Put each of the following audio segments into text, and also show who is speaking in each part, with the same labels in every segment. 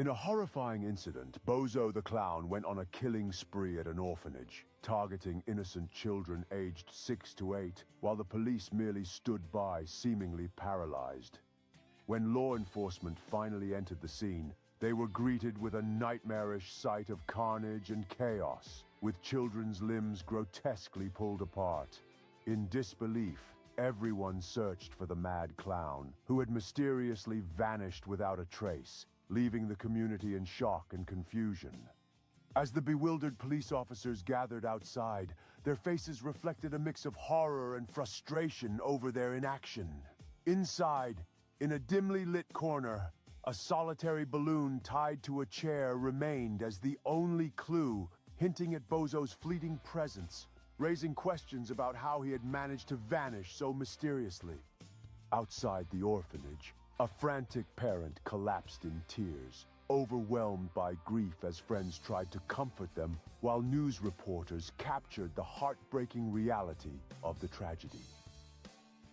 Speaker 1: In a horrifying incident, Bozo the clown went on a killing spree at an orphanage, targeting innocent children aged 6 to 8, while the police merely stood by, seemingly paralyzed. When law enforcement finally entered the scene, they were greeted with a nightmarish sight of carnage and chaos, with children's limbs grotesquely pulled apart. In disbelief, everyone searched for the mad clown, who had mysteriously vanished without a trace, leaving the community in shock and confusion. As the bewildered police officers gathered outside, their faces reflected a mix of horror and frustration over their inaction. Inside, in a dimly lit corner, a solitary balloon tied to a chair remained as the only clue, hinting at Bozo's fleeting presence, raising questions about how he had managed to vanish so mysteriously. Outside the orphanage, a frantic parent collapsed in tears, overwhelmed by grief as friends tried to comfort them, while news reporters captured the heartbreaking reality of the tragedy.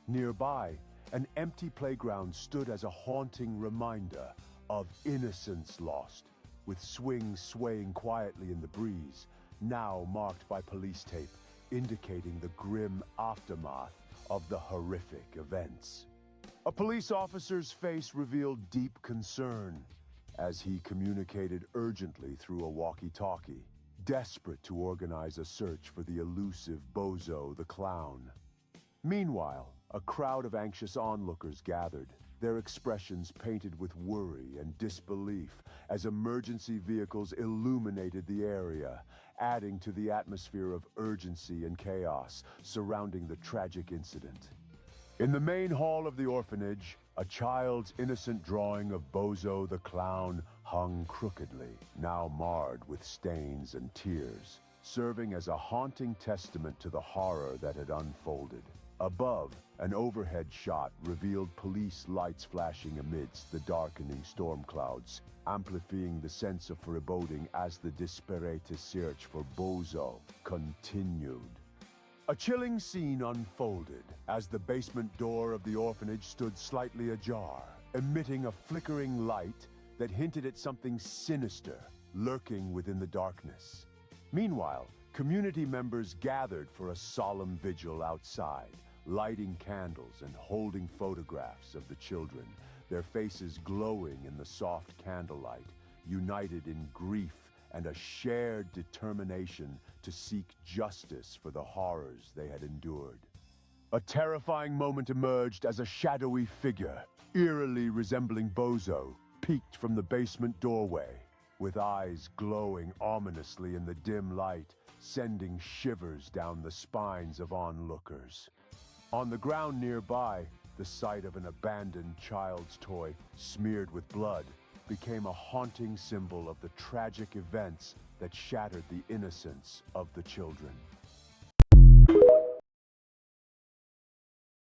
Speaker 1: Nearby, an empty playground stood as a haunting reminder of innocence lost, with swings swaying quietly in the breeze, now marked by police tape, indicating the grim aftermath of the horrific events. A police officer's face revealed deep concern as he communicated urgently through a walkie-talkie, desperate to organize a search for the elusive Bozo the clown. Meanwhile, a crowd of anxious onlookers gathered, their expressions painted with worry and disbelief as emergency vehicles illuminated the area, adding to the atmosphere of urgency and chaos surrounding the tragic incident. In the main hall of the orphanage, a child's innocent drawing of Bozo the clown hung crookedly, now marred with stains and tears, serving as a haunting testament to the horror that had unfolded. Above, an overhead shot revealed police lights flashing amidst the darkening storm clouds, amplifying the sense of foreboding as the desperate search for Bozo continued. A chilling scene unfolded as the basement door of the orphanage stood slightly ajar, emitting a flickering light that hinted at something sinister lurking within the darkness. Meanwhile, community members gathered for a solemn vigil outside, lighting candles and holding photographs of the children, their faces glowing in the soft candlelight, united in grief and a shared determination to seek justice for the horrors they had endured. A terrifying moment emerged as a shadowy figure, eerily resembling Bozo, peeked from the basement doorway, with eyes glowing ominously in the dim light, sending shivers down the spines of onlookers. On the ground nearby, the sight of an abandoned child's toy, smeared with blood, became a haunting symbol of the tragic events that shattered the innocence of the children.